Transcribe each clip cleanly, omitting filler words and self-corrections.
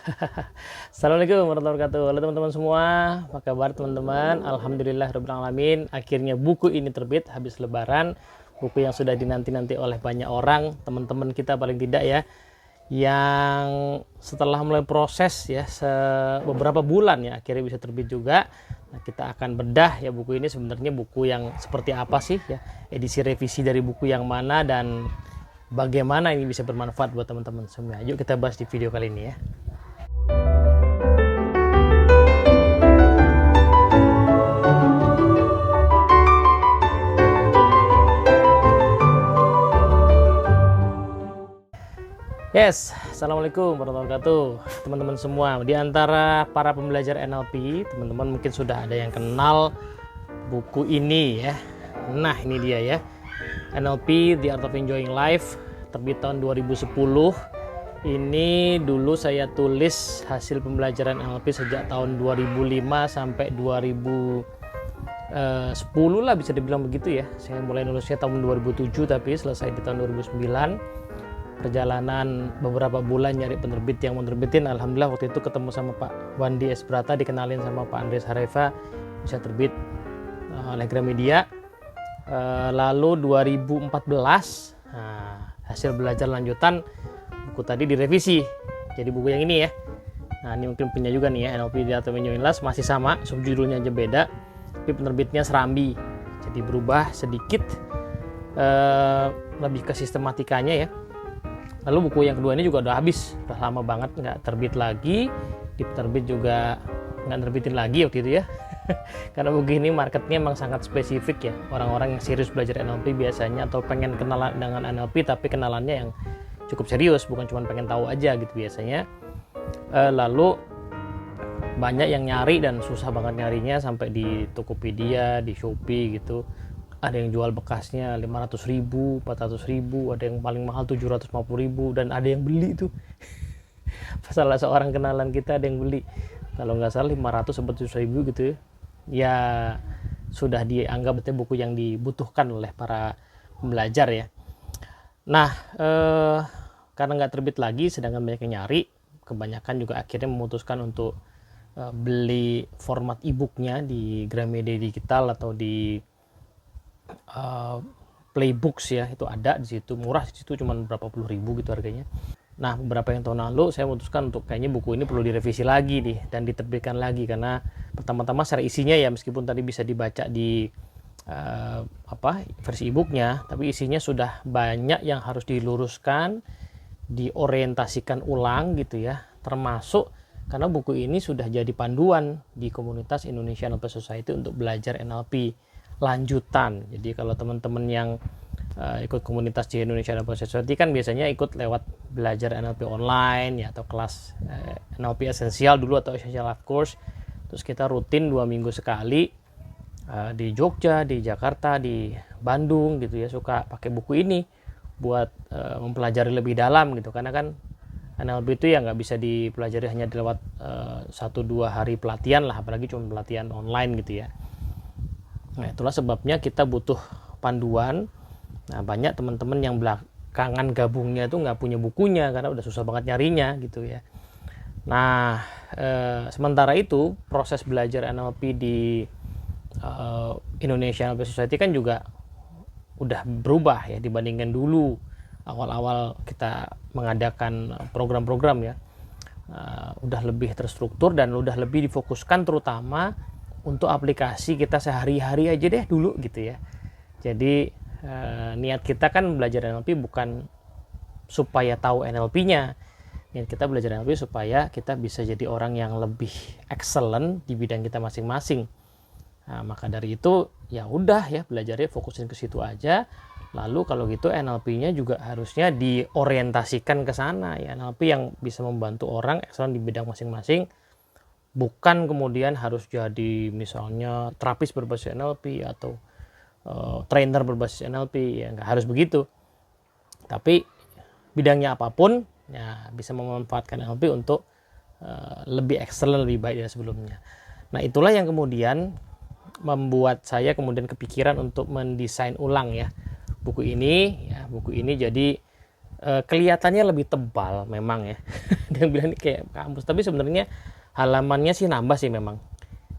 Assalamualaikum warahmatullahi wabarakatuh. Halo teman-teman semua, apa kabar teman-teman? Alhamdulillahirabbil alamin. Akhirnya buku ini terbit habis lebaran. Buku yang sudah dinanti-nanti oleh banyak orang, teman-teman kita paling tidak ya, yang setelah mulai proses ya beberapa bulan ya akhirnya bisa terbit juga. Nah, kita akan bedah ya buku ini sebenarnya buku yang seperti apa sih ya, edisi revisi dari buku yang mana dan bagaimana ini bisa bermanfaat buat teman-teman semua. Yuk kita bahas di video kali ini ya. Yes, assalamualaikum warahmatullahi wabarakatuh, teman-teman semua. Di antara para pembelajar NLP, teman-teman mungkin sudah ada yang kenal buku ini ya. Nah, ini dia ya, NLP The Art of Enjoying Life, terbit tahun 2010. Ini dulu saya tulis hasil pembelajaran NLP sejak tahun 2005 sampai 2010 lah, bisa dibilang begitu ya. Saya mulai nulisnya tahun 2007 tapi selesai di tahun 2009. Perjalanan beberapa bulan nyari penerbit yang menerbitin, alhamdulillah waktu itu ketemu sama Pak Wandi S. Brata, dikenalin sama Pak Andres Hareva, bisa terbit oleh Gramedia. Lalu 2014 hasil belajar lanjutan, buku tadi direvisi jadi buku yang ini ya. Nah, ini mungkin punya juga nih ya, NLP The Art of Enjoying Life, masih sama, subjudulnya aja beda, tapi penerbitnya Serambi, jadi berubah sedikit, lebih ke sistematikanya ya. Lalu buku yang kedua ini juga udah habis, udah lama banget nggak terbit lagi, di penerbit juga nggak terbitin lagi waktu itu ya. Karena buku ini marketnya emang sangat spesifik ya, orang-orang yang serius belajar NLP biasanya, atau pengen kenalan dengan NLP tapi kenalannya yang cukup serius, bukan cuma pengen tahu aja gitu biasanya. Lalu banyak yang nyari dan susah banget nyarinya, sampai di Tokopedia, di Shopee gitu. Ada yang jual bekasnya 500.000, 400.000, ada yang paling mahal 750.000, dan ada yang beli tuh. Salah seorang kenalan kita ada yang beli, kalau nggak salah 500 sampai 700.000 gitu ya. Ya sudah dianggap betul buku yang dibutuhkan oleh para pembelajar ya. Nah, karena nggak terbit lagi, sedangkan banyak yang nyari, kebanyakan juga akhirnya memutuskan untuk beli format e-booknya di Gramedia Digital atau di Playbooks ya, itu ada di situ, murah di situ, cuma berapa puluh ribu gitu harganya. Nah, beberapa yang tahun lalu saya memutuskan untuk kayaknya buku ini perlu direvisi lagi nih dan diterbitkan lagi, karena pertama-tama secara isinya ya, meskipun tadi bisa dibaca di versi e-booknya, tapi isinya sudah banyak yang harus diluruskan, diorientasikan ulang gitu ya, termasuk karena buku ini sudah jadi panduan di komunitas Indonesia NLP Society untuk belajar NLP lanjutan. Jadi kalau teman-teman yang ikut komunitas di Indonesia NLP Society kan biasanya ikut lewat belajar NLP online ya, atau kelas NLP esensial dulu atau essential life course. Terus kita rutin 2 minggu sekali di Jogja, di Jakarta, di Bandung gitu ya, suka pakai buku ini buat mempelajari lebih dalam gitu, karena kan NLP itu ya nggak bisa dipelajari hanya lewat 1-2 hari pelatihan lah, apalagi cuma pelatihan online gitu ya. Nah, itulah sebabnya kita butuh panduan. Nah, banyak teman-teman yang belakangan gabungnya itu nggak punya bukunya karena udah susah banget nyarinya gitu ya. Nah, sementara itu proses belajar NLP di Indonesia NLP Society kan juga udah berubah ya dibandingkan dulu awal-awal kita mengadakan program-program ya. Udah lebih terstruktur dan udah lebih difokuskan terutama untuk aplikasi kita sehari-hari aja deh dulu gitu ya. Jadi niat kita kan belajar NLP bukan supaya tahu NLP-nya. Niat kita belajar NLP supaya kita bisa jadi orang yang lebih excellent di bidang kita masing-masing. Nah, maka dari itu ya udah ya, belajarnya fokusin ke situ aja. Lalu kalau gitu NLP-nya juga harusnya diorientasikan ke sana ya, NLP yang bisa membantu orang excellent di bidang masing-masing. Bukan kemudian harus jadi misalnya terapis berbasis NLP atau trainer berbasis NLP ya, nggak harus begitu. Tapi bidangnya apapun ya bisa memanfaatkan NLP untuk lebih excellent, lebih baik dari sebelumnya. Nah, itulah yang kemudian membuat saya kemudian kepikiran untuk mendesain ulang ya buku ini ya. Buku ini jadi kelihatannya lebih tebal memang ya. Dia bilang ini kayak kampus, tapi sebenarnya halamannya sih nambah sih memang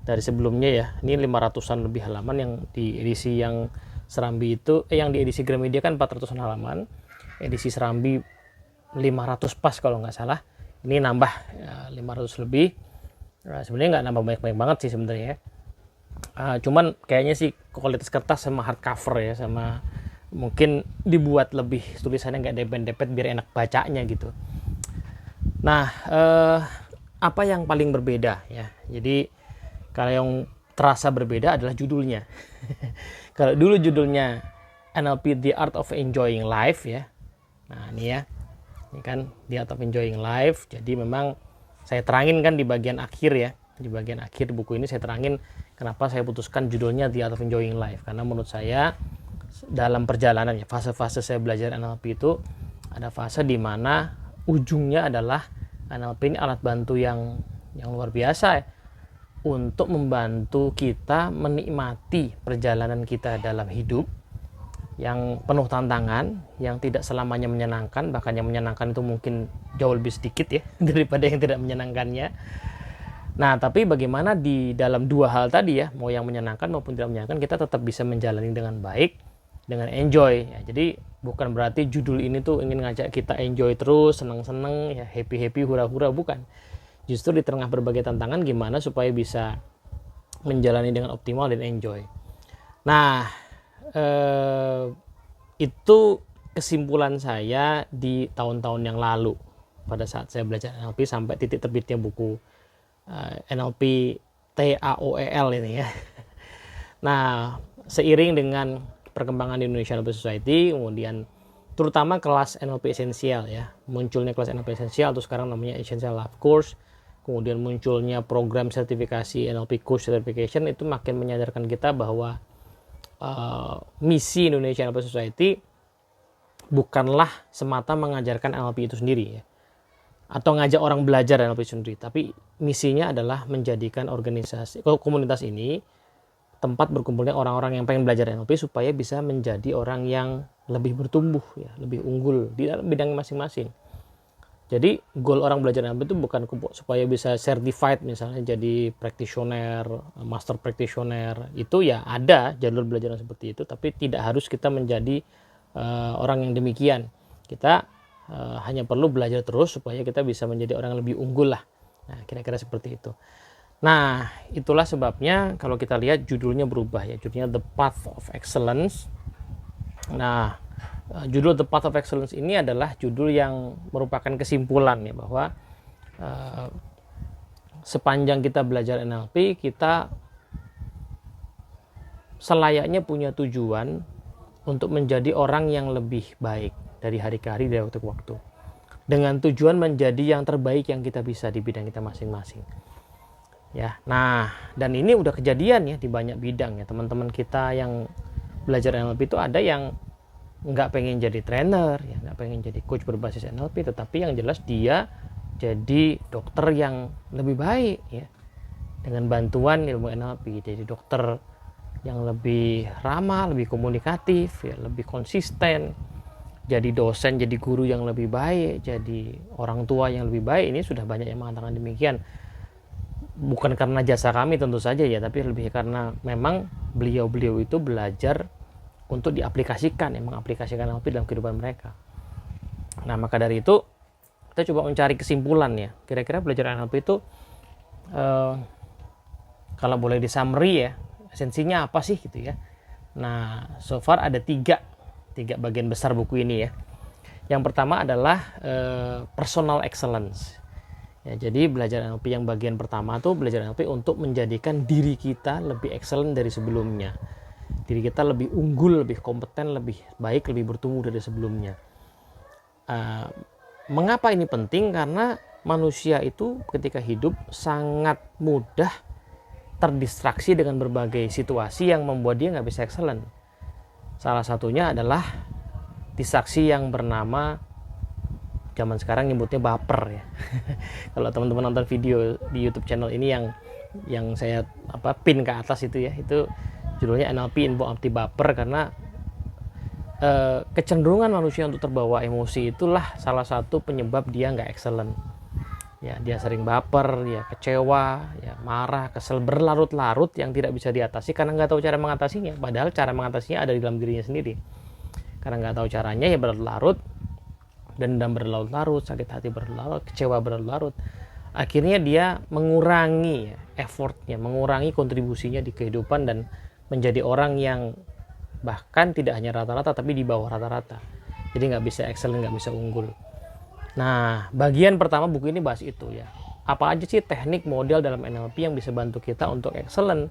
dari sebelumnya ya. Ini 500-an lebih halaman yang di edisi yang Serambi itu, yang di edisi Gramedia kan 400-an halaman, edisi Serambi 500 pas kalau nggak salah. Ini nambah ya, 500 lebih. Nah, sebenarnya nggak nambah banyak-banyak banget sih sebenarnya ya. Cuman kayaknya sih kualitas kertas sama hardcover ya, sama mungkin dibuat lebih tulisannya nggak dempet-dempet biar enak bacanya gitu. Nah, apa yang paling berbeda ya? Jadi kalau yang terasa berbeda adalah judulnya. Kalau dulu judulnya NLP The Art of Enjoying Life ya. Nah ini ya, ini kan The Art of Enjoying Life. Jadi memang saya terangin kan di bagian akhir ya, di bagian akhir buku ini saya terangin kenapa saya putuskan judulnya The Art of Enjoying Life. Karena menurut saya dalam perjalanan ya, fase-fase saya belajar NLP itu ada fase di mana ujungnya adalah NLP ini alat bantu yang luar biasa ya, untuk membantu kita menikmati perjalanan kita dalam hidup yang penuh tantangan, yang tidak selamanya menyenangkan, bahkan yang menyenangkan itu mungkin jauh lebih sedikit ya daripada yang tidak menyenangkannya. Nah, tapi bagaimana di dalam dua hal tadi ya, mau yang menyenangkan maupun tidak menyenangkan, kita tetap bisa menjalani dengan baik, dengan enjoy ya. Jadi bukan berarti judul ini tuh ingin ngajak kita enjoy terus, seneng-seneng ya, happy-happy, hura-hura, bukan. Justru di tengah berbagai tantangan gimana supaya bisa menjalani dengan optimal dan enjoy. Nah, itu kesimpulan saya di tahun-tahun yang lalu pada saat saya belajar NLP sampai titik terbitnya buku NLP TAOEL ini ya. Nah, seiring dengan perkembangan di Indonesian NLP Society, kemudian terutama kelas NLP esensial ya, munculnya kelas NLP esensial atau sekarang namanya Essential Life Course, kemudian munculnya program sertifikasi NLP Course Certification, itu makin menyadarkan kita bahwa misi Indonesia NLP Society bukanlah semata mengajarkan NLP itu sendiri ya, atau ngajak orang belajar NLP sendiri, tapi misinya adalah menjadikan organisasi komunitas ini tempat berkumpulnya orang-orang yang pengen belajar NLP supaya bisa menjadi orang yang lebih bertumbuh ya, lebih unggul di dalam bidang masing-masing. Jadi goal orang belajar NLP itu bukan supaya bisa certified misalnya jadi practitioner, master practitioner. Itu ya ada jalur belajar seperti itu, tapi tidak harus kita menjadi orang yang demikian. Kita hanya perlu belajar terus supaya kita bisa menjadi orang yang lebih unggul lah. Nah, kira-kira seperti itu. Nah, itulah sebabnya kalau kita lihat judulnya berubah ya, judulnya The Path of Excellence. Nah, judul The Path of Excellence ini adalah judul yang merupakan kesimpulan ya, bahwa sepanjang kita belajar NLP, kita selayaknya punya tujuan untuk menjadi orang yang lebih baik dari hari ke hari, dari waktu ke waktu, dengan tujuan menjadi yang terbaik yang kita bisa di bidang kita masing-masing ya. Nah, dan ini udah kejadian ya di banyak bidang ya. Teman-teman kita yang belajar NLP itu ada yang nggak pengen jadi trainer ya, nggak pengen jadi coach berbasis NLP, tetapi yang jelas dia jadi dokter yang lebih baik ya, dengan bantuan ilmu NLP. Jadi dokter yang lebih ramah, lebih komunikatif ya, lebih konsisten, jadi dosen, jadi guru yang lebih baik, jadi orang tua yang lebih baik. Ini sudah banyak yang mengatakan demikian, bukan karena jasa kami tentu saja ya, tapi lebih karena memang beliau-beliau itu belajar untuk diaplikasikan, mengaplikasikan NLP dalam kehidupan mereka. Nah, maka dari itu kita coba mencari kesimpulan ya, kira-kira belajar NLP itu kalau boleh di summary ya, esensinya apa sih gitu ya. Nah, so far ada tiga bagian besar buku ini ya. Yang pertama adalah personal excellence ya, jadi belajar NLP yang bagian pertama tuh belajar NLP untuk menjadikan diri kita lebih excellent dari sebelumnya, diri kita lebih unggul, lebih kompeten, lebih baik, lebih bertumbuh dari sebelumnya. Mengapa ini penting? Karena manusia itu ketika hidup sangat mudah terdistraksi dengan berbagai situasi yang membuat dia nggak bisa excellent. Salah satunya adalah distraksi yang bernama, zaman sekarang nyebutnya baper ya. Kalau teman-teman nonton video di YouTube channel ini yang saya pin ke atas itu ya, itu judulnya NLP Info Anti Baper, karena kecenderungan manusia untuk terbawa emosi itulah salah satu penyebab dia nggak excellent. Ya, dia sering baper, ya kecewa, ya marah, kesel berlarut-larut yang tidak bisa diatasi karena nggak tahu cara mengatasinya. Padahal cara mengatasinya ada di dalam dirinya sendiri. Karena nggak tahu caranya ya berlarut-larut, dendam berlarut-larut, sakit hati berlarut-larut, kecewa berlarut-larut. Akhirnya dia mengurangi effortnya, mengurangi kontribusinya di kehidupan dan menjadi orang yang bahkan tidak hanya rata-rata tapi di bawah rata-rata. Jadi nggak bisa excellent, nggak bisa unggul. Nah, bagian pertama buku ini bahas itu ya. Apa aja sih teknik model dalam NLP yang bisa bantu kita untuk excellent,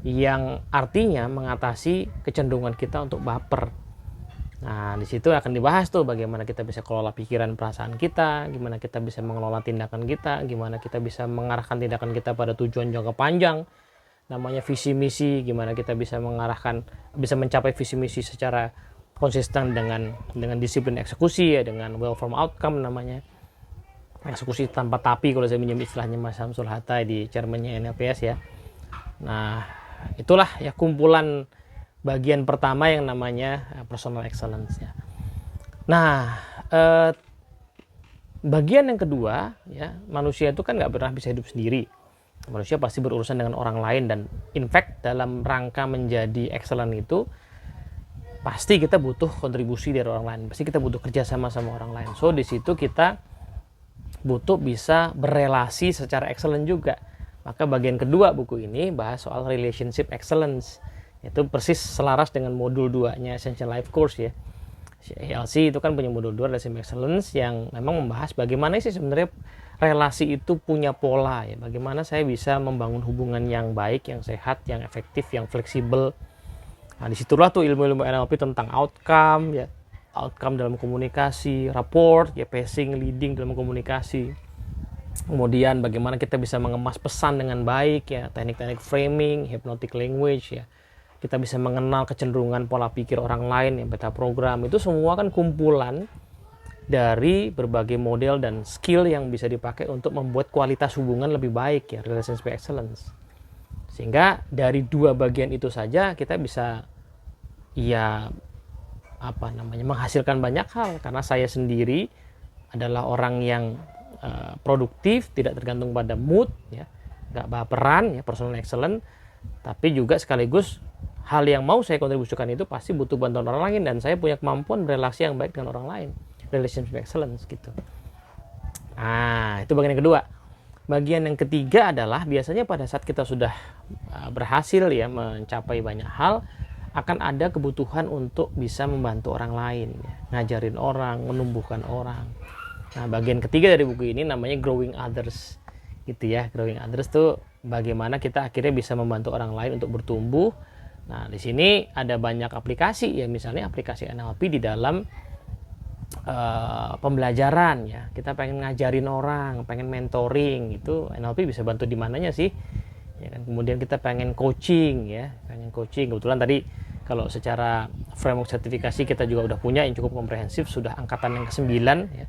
yang artinya mengatasi kecenderungan kita untuk baper. Nah, di situ akan dibahas tuh bagaimana kita bisa kelola pikiran perasaan kita, gimana kita bisa mengelola tindakan kita, gimana kita bisa mengarahkan tindakan kita pada tujuan jangka panjang, namanya visi misi, gimana kita bisa bisa mencapai visi misi secara konsisten dengan disiplin eksekusi ya, dengan well formed outcome namanya. Eksekusi tanpa tapi kalau saya minjem istilahnya Mas Samsul Hatta di chairman-nya NLPS ya. Nah, itulah ya kumpulan bagian pertama yang namanya personal excellence ya. Nah, bagian yang kedua ya, manusia itu kan nggak pernah bisa hidup sendiri. Manusia pasti berurusan dengan orang lain, dan in fact dalam rangka menjadi excellent itu pasti kita butuh kontribusi dari orang lain, pasti kita butuh kerjasama sama orang lain. So di situ kita butuh bisa berelasi secara excellent juga. Maka bagian kedua buku ini bahas soal relationship excellence. Itu persis selaras dengan modul 2-nya Essential Life Course ya. ELC itu kan punya modul 2 Relationship Excellence yang memang membahas bagaimana sih sebenarnya relasi itu punya pola ya. Bagaimana saya bisa membangun hubungan yang baik, yang sehat, yang efektif, yang fleksibel. Nah, disitulah tuh ilmu-ilmu NLP tentang outcome ya, outcome dalam komunikasi, rapport ya, pacing, leading dalam komunikasi. Kemudian bagaimana kita bisa mengemas pesan dengan baik ya, teknik-teknik framing, hypnotic language ya. Kita bisa mengenal kecenderungan pola pikir orang lain ya, beta program. Itu semua kan kumpulan dari berbagai model dan skill yang bisa dipakai untuk membuat kualitas hubungan lebih baik ya, relationship excellence. Sehingga dari dua bagian itu saja kita bisa ya menghasilkan banyak hal, karena saya sendiri adalah orang yang produktif, tidak tergantung pada mood ya, nggak baperan ya, personal excellent, tapi juga sekaligus hal yang mau saya kontribusikan itu pasti butuh bantuan orang lain, dan saya punya kemampuan berelasi yang baik dengan orang lain, relationship excellence gitu. Nah, itu bagian yang kedua. Bagian yang ketiga adalah biasanya pada saat kita sudah berhasil ya mencapai banyak hal, akan ada kebutuhan untuk bisa membantu orang lain ya, ngajarin orang, menumbuhkan orang. Nah, bagian ketiga dari buku ini namanya Growing Others gitu ya. Growing Others tuh bagaimana kita akhirnya bisa membantu orang lain untuk bertumbuh. Nah, di sini ada banyak aplikasi ya, misalnya aplikasi NLP di dalam pembelajaran ya. Kita pengen ngajarin orang, pengen mentoring, itu NLP bisa bantu di mananya sih ya kan. Kemudian kita pengen coaching ya, kebetulan tadi kalau secara framework sertifikasi kita juga udah punya yang cukup komprehensif, sudah angkatan yang ke-9 ya,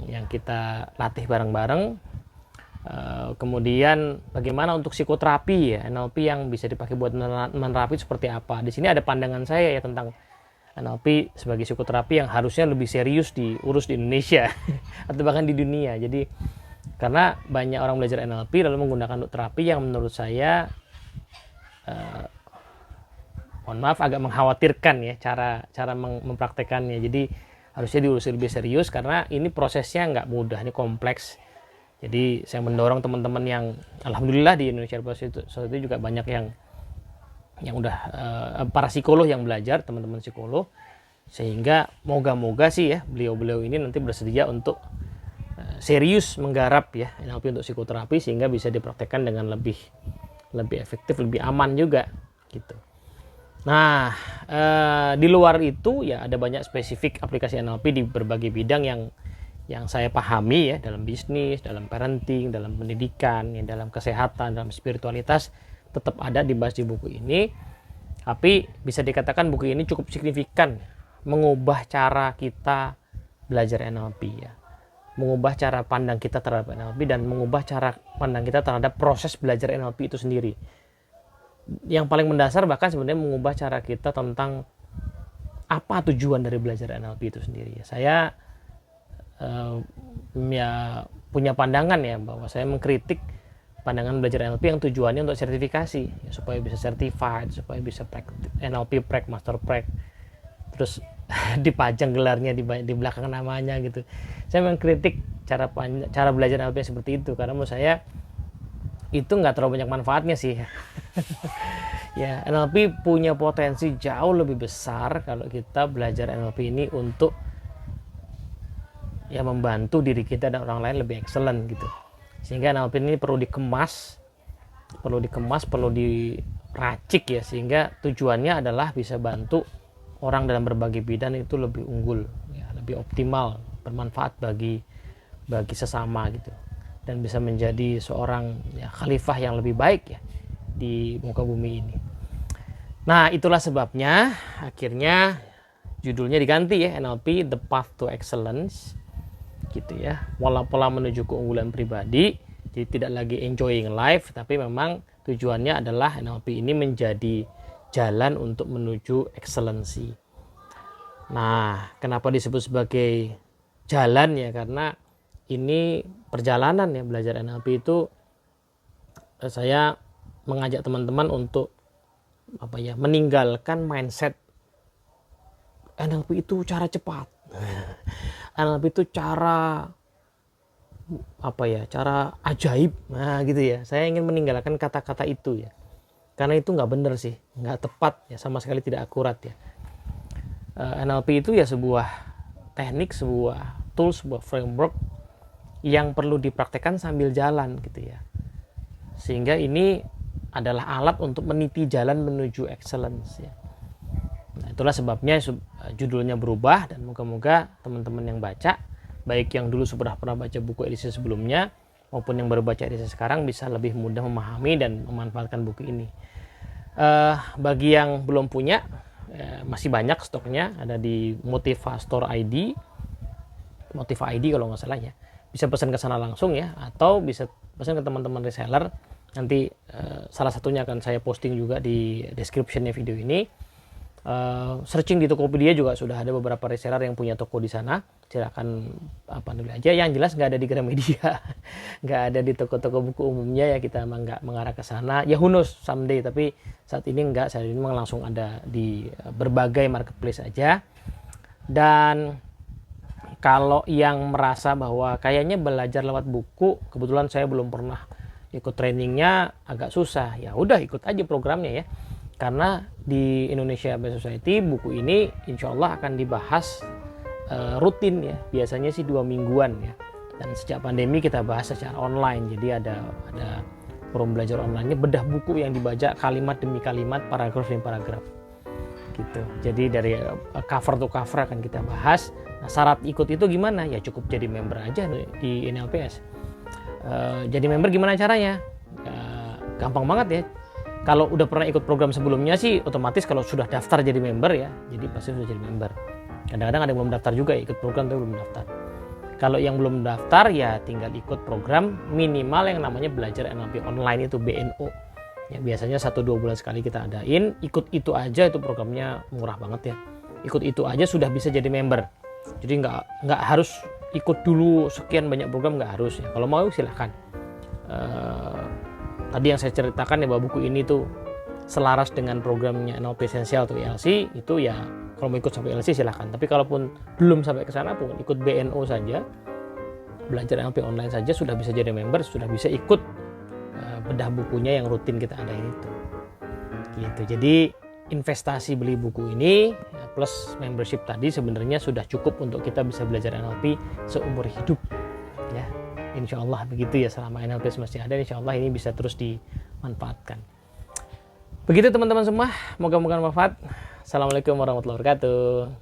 yang kita latih bareng-bareng. Kemudian bagaimana untuk psikoterapi ya, NLP yang bisa dipakai buat menerapi seperti apa. Di sini ada pandangan saya ya tentang NLP sebagai psikoterapi yang harusnya lebih serius diurus di Indonesia atau bahkan di dunia. Jadi karena banyak orang belajar NLP lalu menggunakan terapi yang menurut saya mohon maaf agak mengkhawatirkan ya cara mempraktekannya. Jadi harusnya diurus lebih serius karena ini prosesnya nggak mudah, ini kompleks. Jadi saya mendorong teman-teman yang alhamdulillah di Indonesia itu juga banyak yang udah para psikolog yang belajar, teman-teman psikolog, sehingga moga-moga sih ya beliau-beliau ini nanti bersedia untuk serius menggarap ya NLP untuk psikoterapi sehingga bisa dipraktekkan dengan lebih efektif, lebih aman juga gitu. Nah, di luar itu ya ada banyak spesifik aplikasi NLP di berbagai bidang yang saya pahami ya, dalam bisnis, dalam parenting, dalam pendidikan, ya, dalam kesehatan, dalam spiritualitas, tetap ada dibahas di buku ini. Tapi bisa dikatakan buku ini cukup signifikan mengubah cara kita belajar NLP ya, mengubah cara pandang kita terhadap NLP dan mengubah cara pandang kita terhadap proses belajar NLP itu sendiri. Yang paling mendasar bahkan sebenarnya mengubah cara kita tentang apa tujuan dari belajar NLP itu sendiri ya. Saya ya punya pandangan ya, bahwa saya mengkritik pandangan belajar NLP yang tujuannya untuk sertifikasi ya, supaya bisa certified, supaya bisa NLP prac, master prac, terus dipajang gelarnya di belakang namanya gitu. Saya mengkritik cara belajar NLP seperti itu, karena menurut saya itu nggak terlalu banyak manfaatnya sih. Ya, NLP punya potensi jauh lebih besar kalau kita belajar NLP ini untuk ya membantu diri kita dan orang lain lebih excellent gitu. Sehingga NLP ini perlu dikemas, perlu diracik ya, sehingga tujuannya adalah bisa bantu orang dalam berbagai bidang itu lebih unggul ya, lebih optimal, bermanfaat bagi sesama gitu, dan bisa menjadi seorang ya, khalifah yang lebih baik ya di muka bumi ini. Nah, itulah sebabnya akhirnya judulnya diganti ya, NLP The Path to Excellence gitu ya, pola menuju keunggulan pribadi. Jadi tidak lagi enjoying life, tapi memang tujuannya adalah NLP ini menjadi jalan untuk menuju excellency. Nah, kenapa disebut sebagai jalan ya, karena ini perjalanan ya, belajar NLP itu saya mengajak teman-teman untuk meninggalkan mindset NLP itu cara cepat. NLP itu cara ajaib. Nah, gitu ya. Saya ingin meninggalkan kata-kata itu ya. Karena itu nggak benar sih, nggak tepat ya, sama sekali tidak akurat ya. NLP itu ya sebuah teknik, sebuah tools, sebuah framework yang perlu dipraktekkan sambil jalan gitu ya. Sehingga ini adalah alat untuk meniti jalan menuju excellence ya. Nah, itulah sebabnya judulnya berubah, dan moga-moga teman-teman yang baca, baik yang dulu sudah pernah baca buku edisi sebelumnya maupun yang baru baca edisi sekarang, bisa lebih mudah memahami dan memanfaatkan buku ini. Bagi yang belum punya, masih banyak stoknya, ada di Motiva Store ID, Motiva ID kalau nggak salah ya. Bisa pesan ke sana langsung ya, atau bisa pesan ke teman-teman reseller. Nanti salah satunya akan saya posting juga di description-nya video ini. Searching di Tokopedia juga sudah ada beberapa reseller yang punya toko di sana. Silakan dulu aja. Yang jelas nggak ada di Gramedia, nggak ada di toko-toko buku umumnya ya. Kita emang nggak mengarah ke sana. Ya who knows someday, tapi saat ini nggak. Saat ini memang langsung ada di berbagai marketplace aja. Dan kalau yang merasa bahwa kayaknya belajar lewat buku, kebetulan saya belum pernah ikut trainingnya, agak susah, ya udah ikut aja programnya ya. Karena di Indonesia Best Society buku ini insya Allah akan dibahas rutin ya, biasanya sih 2 mingguan ya. Dan sejak pandemi kita bahas secara online, jadi ada forum belajar online-nya, bedah buku yang dibaca kalimat demi kalimat, paragraf demi paragraf gitu. Jadi dari cover to cover akan kita bahas. Nah, syarat ikut itu gimana? Ya cukup jadi member aja di NLPS. Jadi member gimana caranya? Gampang banget ya. Kalau udah pernah ikut program sebelumnya sih otomatis kalau sudah daftar jadi member ya, jadi pasti sudah jadi member. Kadang-kadang ada yang belum daftar juga, ikut program tapi belum daftar. Kalau yang belum daftar ya tinggal ikut program minimal yang namanya belajar NLP online, itu BNO. Ya, biasanya 1-2 bulan sekali kita adain. Ikut itu aja, itu programnya murah banget ya. Ikut itu aja sudah bisa jadi member. Jadi nggak harus ikut dulu sekian banyak program, nggak harus ya. Kalau mau silahkan. Tadi yang saya ceritakan ya, bahwa buku ini tuh selaras dengan programnya NLP Essential atau ELC, itu ya kalau mau ikut sampai ELC silahkan. Tapi kalaupun belum sampai ke sana pun ikut BNO saja, belajar NLP online saja sudah bisa jadi member, sudah bisa ikut bedah bukunya yang rutin kita adain itu. Gitu. Jadi investasi beli buku ini plus membership tadi sebenarnya sudah cukup untuk kita bisa belajar NLP seumur hidup ya. Insya Allah begitu ya, selama NLP masih ada, insya Allah ini bisa terus dimanfaatkan. Begitu teman-teman semua, moga-moga bermanfaat. Assalamualaikum warahmatullahi wabarakatuh.